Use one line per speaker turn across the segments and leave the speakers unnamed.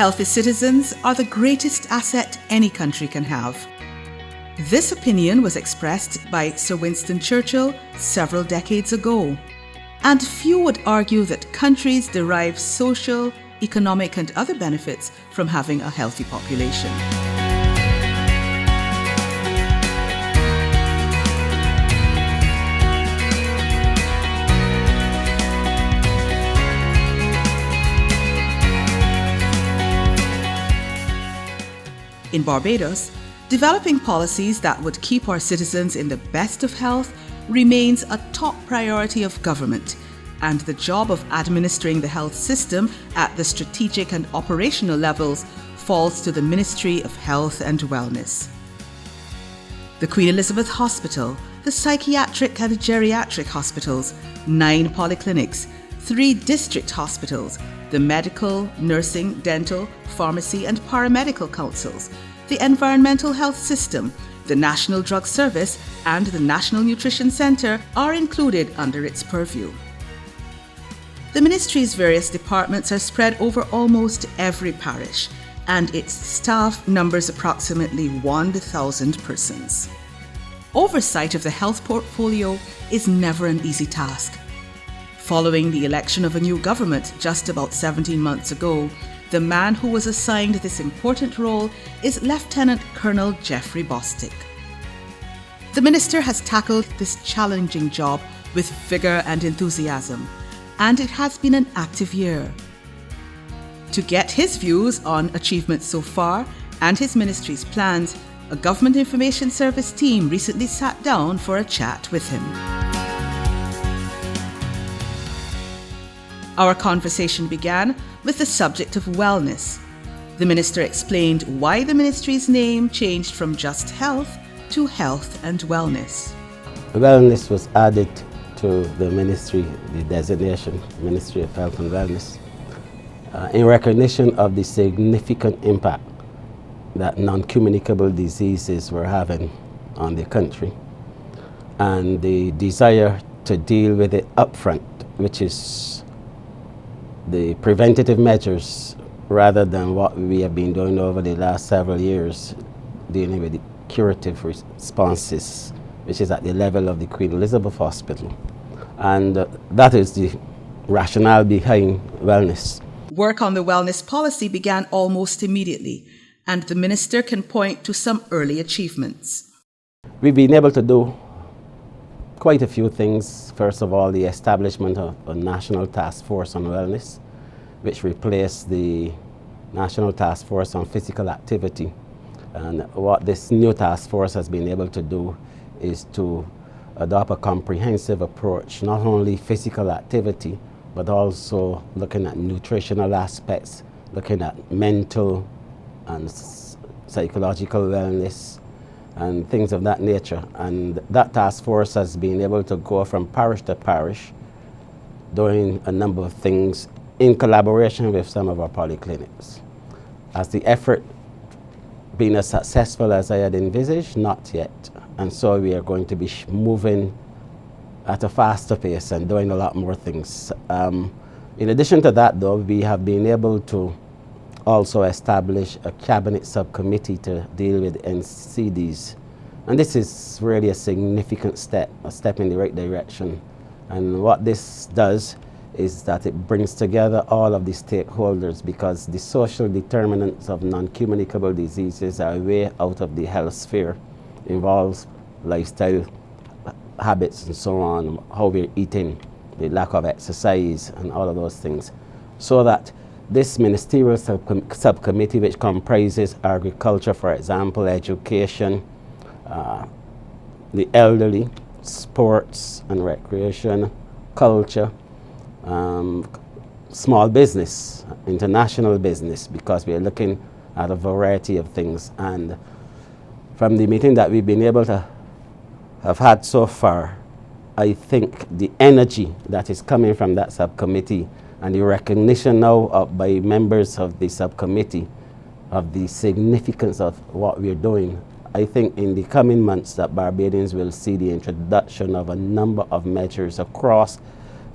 Healthy citizens are the greatest asset any country can have. This opinion was expressed by Sir Winston Churchill several decades ago, and few would argue that countries derive social, economic, and other benefits from having a healthy population. In Barbados, developing policies that would keep our citizens in the best of health remains a top priority of government, and the job of administering the health system at the strategic and operational levels falls to the Ministry of Health and Wellness. The Queen Elizabeth Hospital, the psychiatric and geriatric hospitals, 9 polyclinics, 3 district hospitals, the medical, nursing, dental, pharmacy and paramedical councils, the environmental health system, the National Drug Service and the National Nutrition Centre are included under its purview. The Ministry's various departments are spread over almost every parish, and its staff numbers approximately 1,000 persons. Oversight of the health portfolio is never an easy task. Following the election of a new government just about 17 months ago, the man who was assigned this important role is Lieutenant Col Jeffrey Bostic. The minister has tackled this challenging job with vigour and enthusiasm, and it has been an active year. To get his views on achievements so far and his ministry's plans, a Government Information Service team recently sat down for a chat with him. Our conversation began with the subject of wellness. The minister explained why the ministry's name changed from just health to health and wellness.
Wellness was added to the ministry, the designation, Ministry of Health and Wellness, in recognition of the significant impact that non-communicable diseases were having on the country, and the desire to deal with it upfront, which is the preventative measures rather than what we have been doing over the last several years, dealing with the curative responses, which is at the level of the Queen Elizabeth Hospital. And that is the rationale behind wellness.
Work on the wellness policy began almost immediately, and the minister can point to some early achievements.
We've been able to do quite a few things. First of all, the establishment of a National Task Force on Wellness, which replaced the National Task Force on Physical Activity. And what this new task force has been able to do is to adopt a comprehensive approach, not only physical activity, but also looking at nutritional aspects, looking at mental and psychological wellness, and things of that nature. And that task force has been able to go from parish to parish, doing a number of things in collaboration with some of our polyclinics. Has the effort been as successful as I had envisaged? Not yet. And so we are going to be moving at a faster pace and doing a lot more things. In addition to that, though, we have been able to also establish a cabinet subcommittee to deal with NCDs. And this is really a significant step, a step in the right direction. And what this does is that it brings together all of the stakeholders, because the social determinants of non-communicable diseases are way out of the health sphere, involves lifestyle habits and so on, how we're eating, the lack of exercise and all of those things. So that this ministerial subcommittee, which comprises agriculture, for example, education, the elderly, sports and recreation, culture, small business, international business, because we're looking at a variety of things. And from the meeting that we've been able to have had so far, I think the energy that is coming from that subcommittee and the recognition now by members of the subcommittee of the significance of what we're doing, I think in the coming months that Barbadians will see the introduction of a number of measures across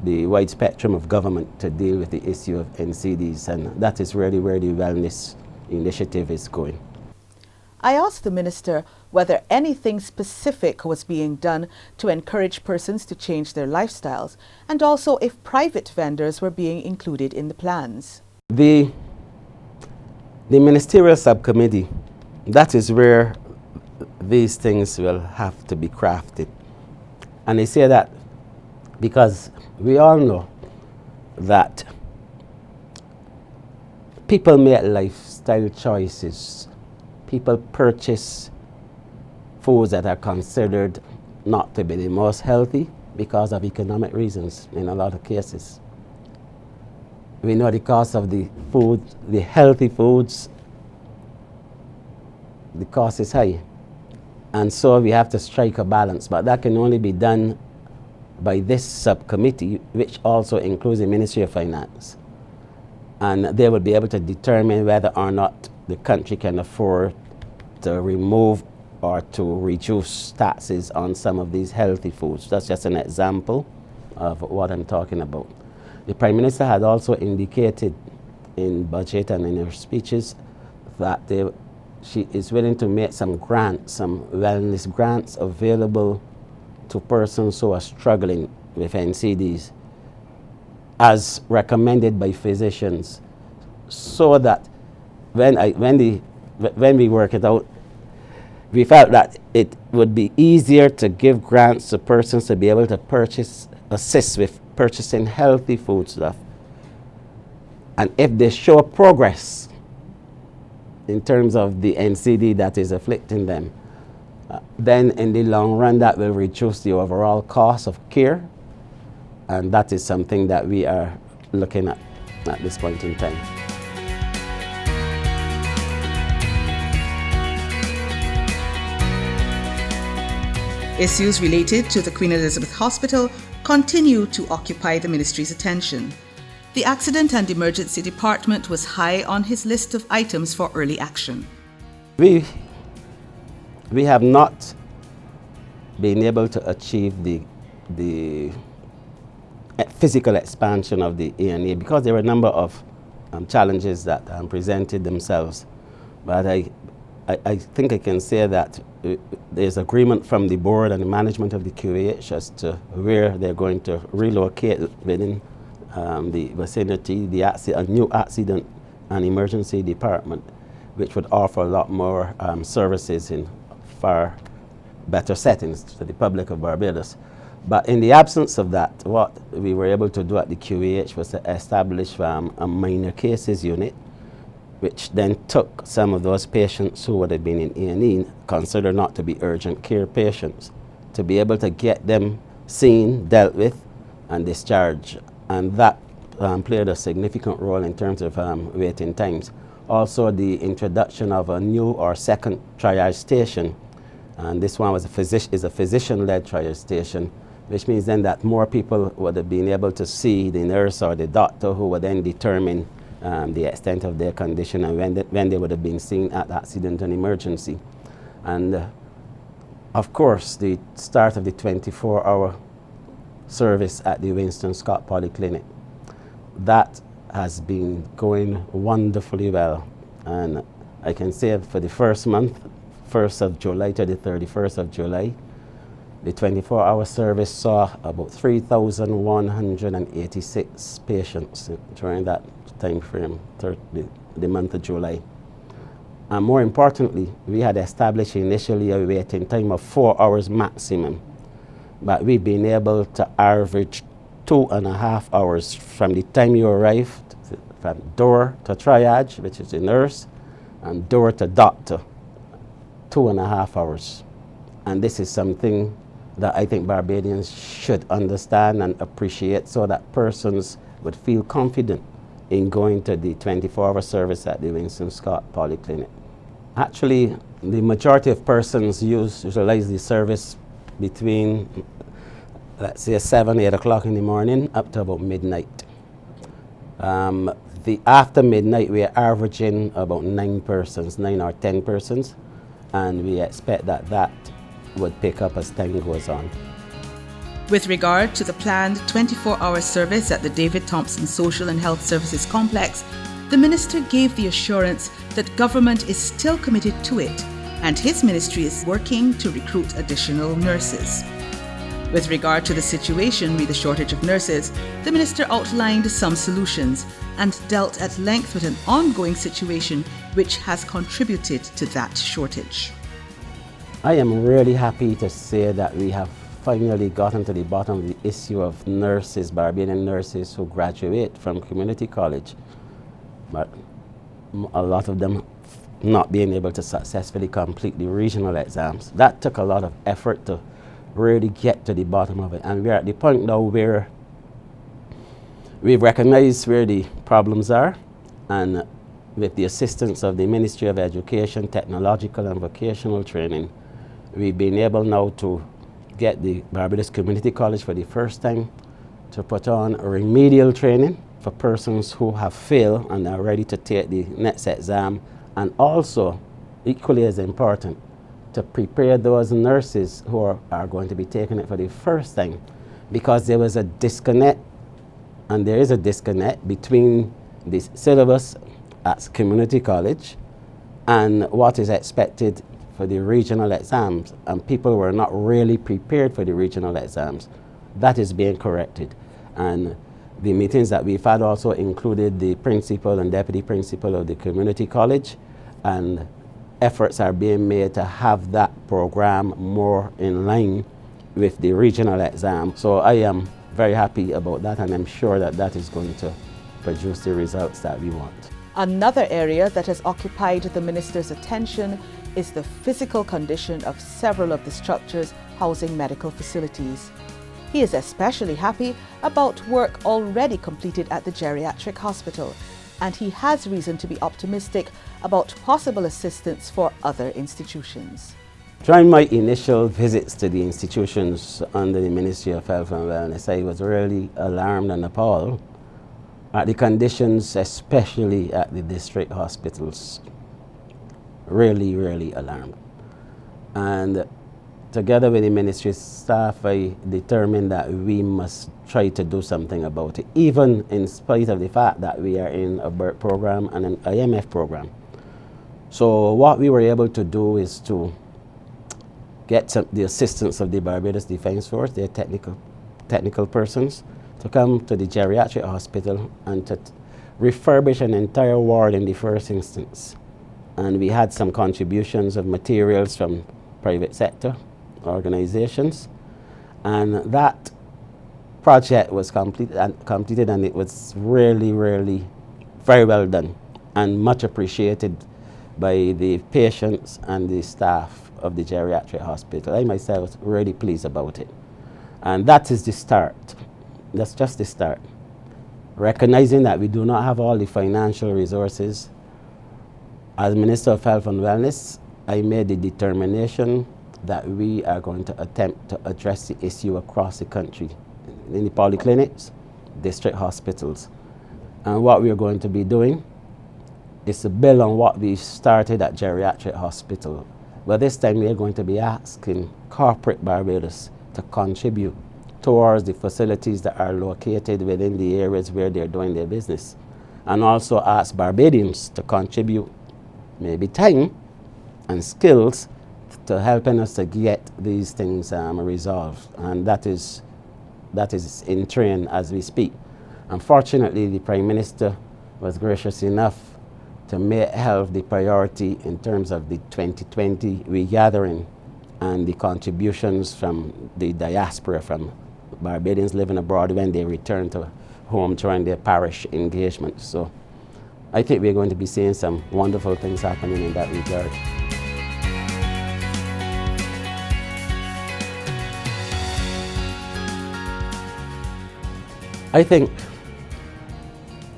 the wide spectrum of government to deal with the issue of NCDs, and that is really where the wellness initiative is going.
I asked the minister whether anything specific was being done to encourage persons to change their lifestyles, and also if private vendors were being included in the plans.
The ministerial subcommittee, that is where these things will have to be crafted. And I say that because we all know that people make lifestyle choices. People purchase foods that are considered not to be the most healthy because of economic reasons in a lot of cases. We know the cost of the food, the healthy foods, the cost is high. And so we have to strike a balance, but that can only be done by this subcommittee, which also includes the Ministry of Finance. And they will be able to determine whether or not the country can afford to remove or to reduce taxes on some of these healthy foods. That's just an example of what I'm talking about. The Prime Minister had also indicated in budget and in her speeches that she is willing to make some grants, some wellness grants available to persons who are struggling with NCDs as recommended by physicians, so that when we work it out, we felt that it would be easier to give grants to persons to be able to assist with purchasing healthy food stuff. And if they show progress in terms of the NCD that is afflicting them, then in the long run that will reduce the overall cost of care, and that is something that we are looking at this point in time.
Issues related to the Queen Elizabeth Hospital continue to occupy the ministry's attention. The Accident and Emergency Department was high on his list of items for early action.
We have not been able to achieve the physical expansion of the A&E because there were a number of challenges that presented themselves. But I think I can say that there's agreement from the board and the management of the QAH as to where they're going to relocate within the vicinity, a new accident and emergency department, which would offer a lot more services in far better settings to the public of Barbados. But in the absence of that, what we were able to do at the QAH was to establish a minor cases unit, which then took some of those patients who would have been in A&E, considered not to be urgent care patients, to be able to get them seen, dealt with, and discharged. And that played a significant role in terms of waiting times. Also, the introduction of a new or second triage station, and this one is a physician-led triage station, which means then that more people would have been able to see the nurse or the doctor, who would then determine the extent of their condition and when they would have been seen at accident and emergency. And of course, the start of the 24-hour service at the Winston Scott Polyclinic. That has been going wonderfully well. And I can say for the first month, 1st of July to the 31st of July, the 24-hour service saw about 3,186 patients during that time frame, the month of July. And more importantly, we had established initially a waiting time of 4 hours maximum, but we've been able to average 2.5 hours from the time you arrived, from door to triage, which is the nurse, and door to doctor, 2.5 hours. And this is something that I think Barbadians should understand and appreciate, so that persons would feel confident in going to the 24-hour service at the Winston Scott Polyclinic. Actually, the majority of persons utilize the service between, let's say, 7, 8 o'clock in the morning up to about midnight. After midnight, we are averaging about 9 or 10 persons, and we expect that would pick up as time goes on.
With regard to the planned 24-hour service at the David Thompson Social and Health Services Complex, the minister gave the assurance that government is still committed to it, and his ministry is working to recruit additional nurses. With regard to the situation with the shortage of nurses, the minister outlined some solutions and dealt at length with an ongoing situation which has contributed to that shortage.
I am really happy to say that we have finally gotten to the bottom of the issue of nurses, Barbadian nurses who graduate from community college, but a lot of them not being able to successfully complete the regional exams. That took a lot of effort to really get to the bottom of it, and we're at the point now where we've recognized where the problems are, and with the assistance of the Ministry of Education, Technological and Vocational Training, we've been able now to get the Barbados Community College for the first time to put on remedial training for persons who have failed and are ready to take the next exam, and also, equally as important, to prepare those nurses who are going to be taking it for the first time, because there was a disconnect, and there is a disconnect between the syllabus at community college and what is expected for the regional exams, and people were not really prepared for the regional exams. That is being corrected, and the meetings that we've had also included the principal and deputy principal of the community college, and efforts are being made to have that program more in line with the regional exam. So I am very happy about that, and I'm sure that that is going to produce the results that we want.
Another area that has occupied the minister's attention is the physical condition of several of the structures housing medical facilities. He is especially happy about work already completed at the geriatric hospital, and he has reason to be optimistic about possible assistance for other institutions.
During my initial visits to the institutions under the Ministry of Health and Wellness, I was really alarmed and appalled at the conditions, especially at the district hospitals. Really, really alarmed. And together with the ministry staff, I determined that we must try to do something about it, even in spite of the fact that we are in a BERT program and an IMF program. So what we were able to do is to get the assistance of the Barbados Defence Force, their technical persons, to come to the geriatric hospital and to refurbish an entire ward in the first instance. And we had some contributions of materials from private sector organizations, and that project was completed, and it was really, really very well done and much appreciated by the patients and the staff of the geriatric hospital. I myself was really pleased about it. And that is the start. That's just the start. Recognizing that we do not have all the financial resources, as Minister of Health and Wellness, I made the determination that we are going to attempt to address the issue across the country, in the polyclinics, district hospitals. And what we're going to be doing is to build on what we started at geriatric hospital. But this time we are going to be asking corporate Barbados to contribute towards the facilities that are located within the areas where they're doing their business. And also ask Barbadians to contribute maybe time and skills to helping us to get these things resolved. And that is in train as we speak. Unfortunately, the Prime Minister was gracious enough to make health the priority in terms of the 2020 regathering and the contributions from the diaspora, from Barbadians living abroad when they return to home during their parish engagement. So I think we're going to be seeing some wonderful things happening in that regard. I think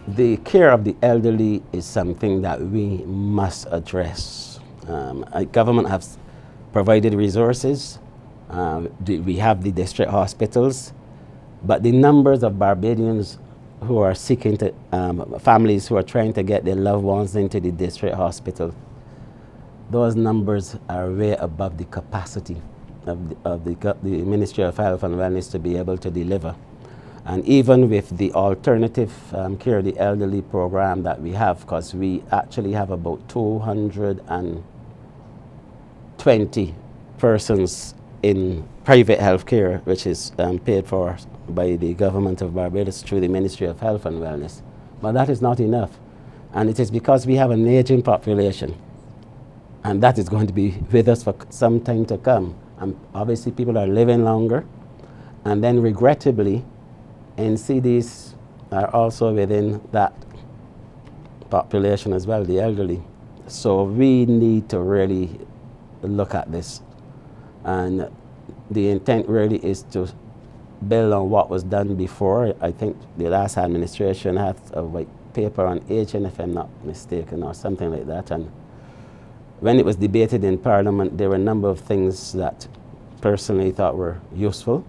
the care of the elderly is something that we must address. Government has provided resources. We have the district hospitals, but the numbers of Barbadians who are seeking to, families who are trying to get their loved ones into the district hospital, those numbers are way above the capacity. the Ministry of Health and Wellness to be able to deliver. And even with the alternative care, the elderly program that we have, because we actually have about 220 persons in private health care, which is paid for by the government of Barbados through the Ministry of Health and Wellness. But that is not enough. And it is because we have an aging population. And that is going to be with us for some time to come. And obviously people are living longer. And then regrettably, NCDs are also within that population as well, the elderly. So we need to really look at this. And the intent really is to build on what was done before. I think the last administration had a white paper on aging, if I'm not mistaken, or something like that. And when it was debated in Parliament, there were a number of things that personally thought were useful.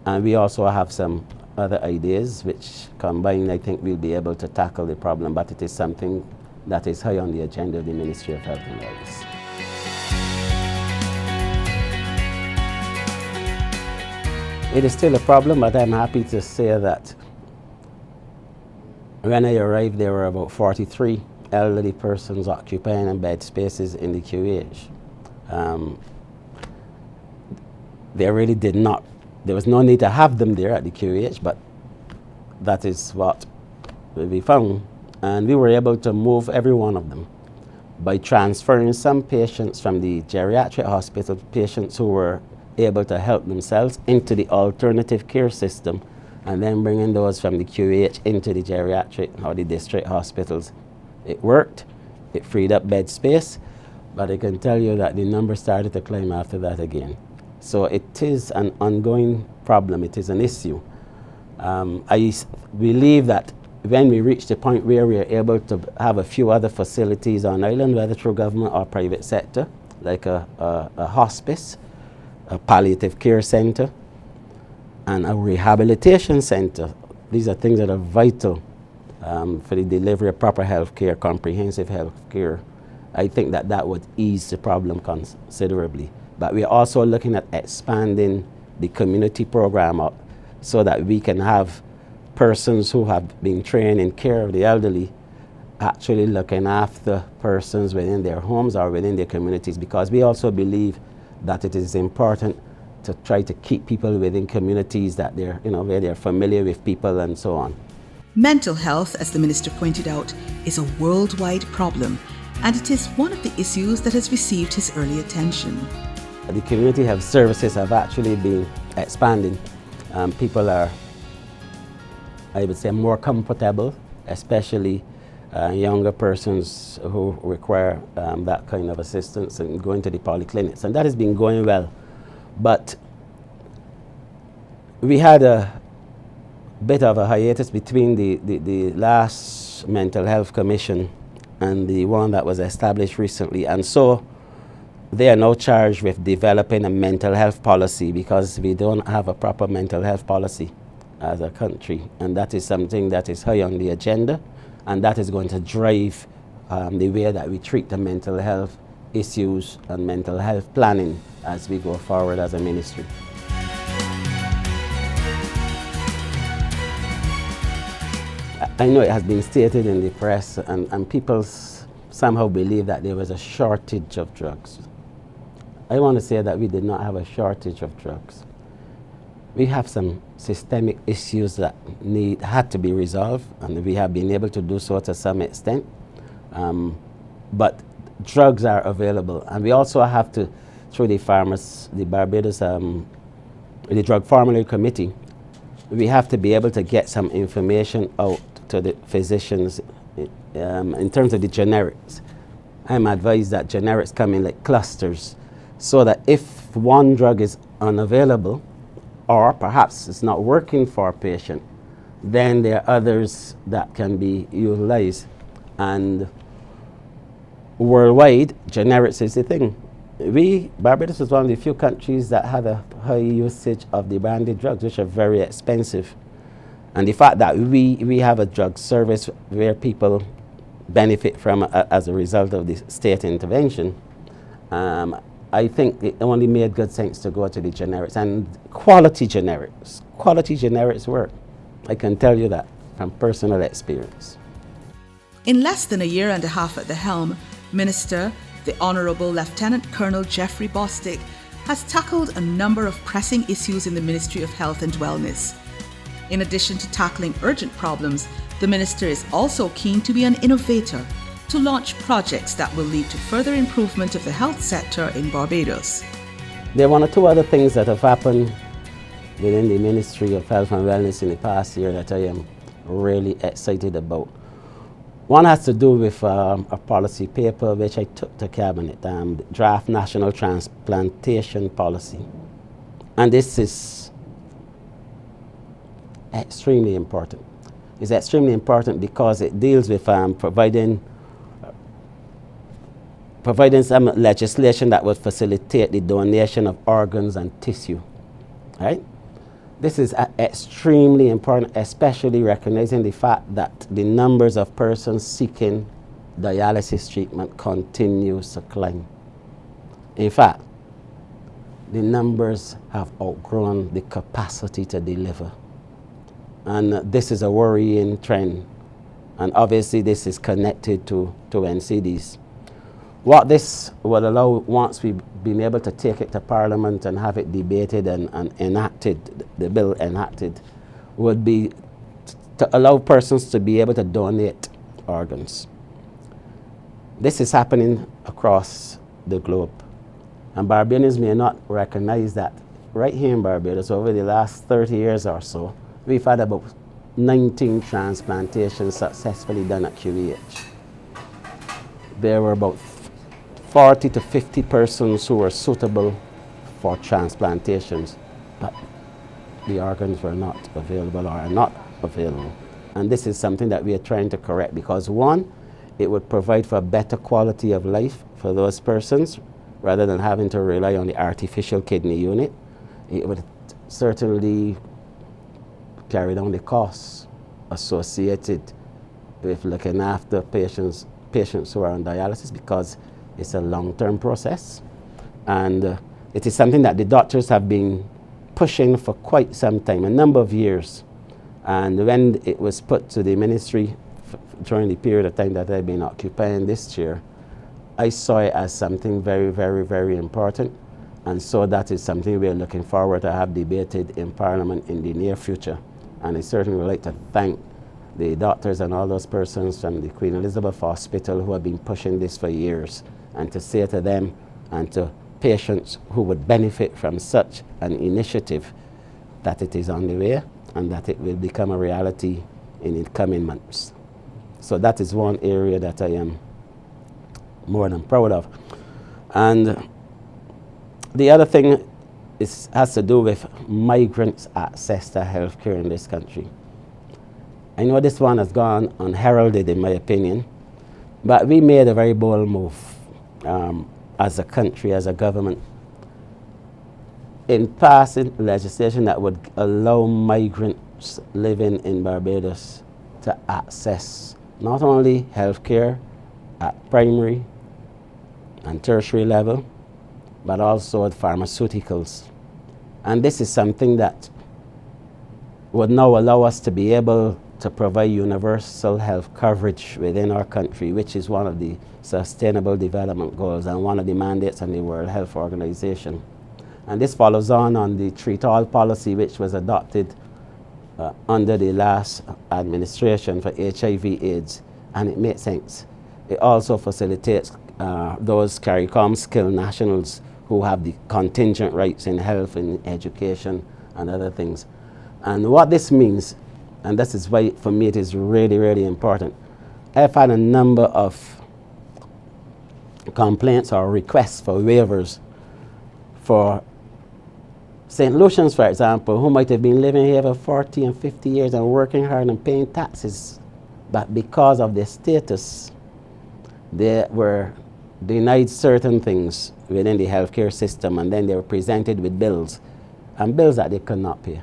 And we also have some other ideas which combined, I think we'll be able to tackle the problem, but it is something that is high on the agenda of the Ministry of Health and Wellness. It is still a problem, but I'm happy to say that when I arrived, there were about 43 elderly persons occupying bed spaces in the QH. There was no need to have them there at the QH, but that is what we found. And we were able to move every one of them by transferring some patients from the geriatric hospital, patients who were able to help themselves, into the alternative care system, and then bringing those from the QH into the geriatric or the district hospitals. It worked, it freed up bed space, but I can tell you that the numbers started to climb after that again. So it is an ongoing problem, it is an issue. I believe that when we reach the point where we are able to have a few other facilities on island, whether through government or private sector, like a hospice, a palliative care center, and a rehabilitation center. These are things that are vital for the delivery of proper health care, comprehensive health care. I think that that would ease the problem considerably. But we're also looking at expanding the community program up so that we can have persons who have been trained in care of the elderly actually looking after persons within their homes or within their communities, because we also believe that it is important to try to keep people within communities that they're, where they're familiar with people and so on.
Mental health, as the Minister pointed out, is a worldwide problem, and it is one of the issues that has received his early attention.
The community health services have actually been expanding. People are, I would say, more comfortable, especially younger persons who require that kind of assistance and going to the polyclinics. And that has been going well. But we had a bit of a hiatus between the last mental health commission and the one that was established recently. And so they are now charged with developing a mental health policy, because we don't have a proper mental health policy as a country. And that is something that is high on the agenda, and that is going to drive the way that we treat the mental health issues and mental health planning as we go forward as a ministry. I know it has been stated in the press, and people somehow believe that there was a shortage of drugs. I want to say that we did not have a shortage of drugs. We have some systemic issues that had to be resolved, and we have been able to do so to some extent. But drugs are available, and we also have to, through the Barbados, the Drug Formulary Committee, we have to be able to get some information out to the physicians in terms of the generics. I'm advised that generics come in like clusters, so that if one drug is unavailable, or perhaps it's not working for a patient, then there are others that can be utilized. And worldwide, generics is the thing. Barbados is one of the few countries that had a high usage of the branded drugs, which are very expensive. And the fact that we have a drug service where people benefit from as a result of the state intervention, I think it only made good sense to go to the generics, and quality generics work. I can tell you that from personal experience.
In less than a year and a half at the helm, Minister, the Honourable Lieutenant Colonel Jeffrey Bostic, has tackled a number of pressing issues in the Ministry of Health and Wellness. In addition to tackling urgent problems, the Minister is also keen to be an innovator, to launch projects that will lead to further improvement of the health sector in Barbados.
There are one or two other things that have happened within the Ministry of Health and Wellness in the past year that I am really excited about. One has to do with a policy paper which I took to Cabinet, the Draft National Transplantation Policy. And this is extremely important. It's extremely important because it deals with providing some legislation that would facilitate the donation of organs and tissue, right? This is extremely important, especially recognizing the fact that the numbers of persons seeking dialysis treatment continues to climb. In fact, the numbers have outgrown the capacity to deliver. And this is a worrying trend. And obviously this is connected to NCDs. What this will allow, once we've been able to take it to Parliament and have it debated and enacted, the bill enacted, would be to allow persons to be able to donate organs. This is happening across the globe. And Barbadians may not recognize that right here in Barbados, over the last 30 years or so, we've had about 19 transplantations successfully done at QEH. There were about 40 to 50 persons who were suitable for transplantations, but the organs were not available or are not available. And this is something that we are trying to correct because, one, it would provide for a better quality of life for those persons rather than having to rely on the artificial kidney unit. It would certainly carry down the costs associated with looking after patients who are on dialysis, because it's a long-term process, and it is something that the doctors have been pushing for quite some time, a number of years. And when it was put to the ministry during the period of time that I've been occupying this chair, I saw it as something very, very, very important. And so that is something we're looking forward to have debated in Parliament in the near future. And I certainly would like to thank the doctors and all those persons from the Queen Elizabeth Hospital who have been pushing this for years, and to say to them and to patients who would benefit from such an initiative that it is on the way and that it will become a reality in the coming months. So that is one area that I am more than proud of. And the other thing has to do with migrants' access to healthcare in this country. I know this one has gone unheralded in my opinion, but we made a very bold move as a country, as a government, in passing legislation that would allow migrants living in Barbados to access not only healthcare at primary and tertiary level, but also at pharmaceuticals. And this is something that would now allow us to be able to provide universal health coverage within our country, which is one of the Sustainable Development Goals and one of the mandates of the World Health Organization. And this follows on the Treat All policy, which was adopted under the last administration for HIV/AIDS, and it makes sense. It also facilitates those CARICOM skilled nationals who have the contingent rights in health and education and other things. And what this means, and this is why for me it is really, really important, I've had a number of complaints or requests for waivers for St. Lucians, for example, who might have been living here for 40 and 50 years and working hard and paying taxes, but because of their status, they were denied certain things within the healthcare system, and then they were presented with bills, and bills that they could not pay.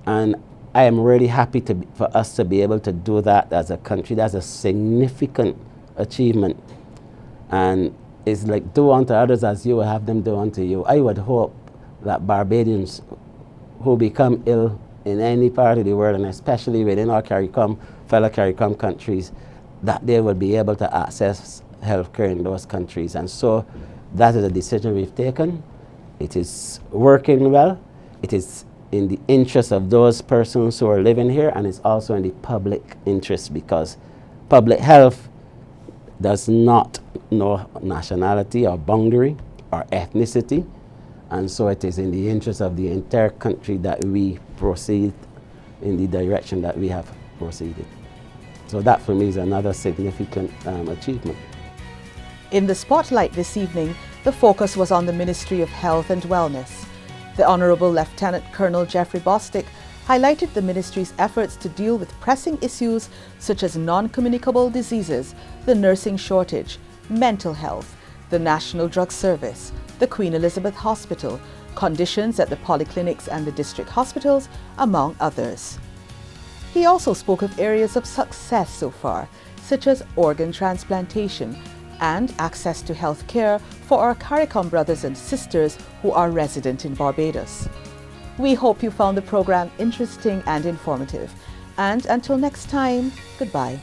And I am really happy for us to be able to do that as a country. That's a significant achievement. And is like do unto others as you will have them do unto you. I would hope that Barbadians who become ill in any part of the world, and especially within our fellow CARICOM countries, that they will be able to access healthcare in those countries. And so that is a decision we've taken. It is working well. It is in the interest of those persons who are living here, and it's also in the public interest, because public health does not know nationality or boundary or ethnicity. And so it is in the interest of the entire country that we proceed in the direction that we have proceeded. So that for me is another significant achievement.
In the spotlight this evening, the focus was on the Ministry of Health and Wellness. The Honourable Lieutenant Colonel Jeffrey Bostic highlighted the ministry's efforts to deal with pressing issues such as non-communicable diseases, the nursing shortage, mental health, the National Drug Service, the Queen Elizabeth Hospital, conditions at the polyclinics and the district hospitals, among others. He also spoke of areas of success so far, such as organ transplantation and access to health care for our CARICOM brothers and sisters who are resident in Barbados. We hope you found the program interesting and informative. And until next time, goodbye.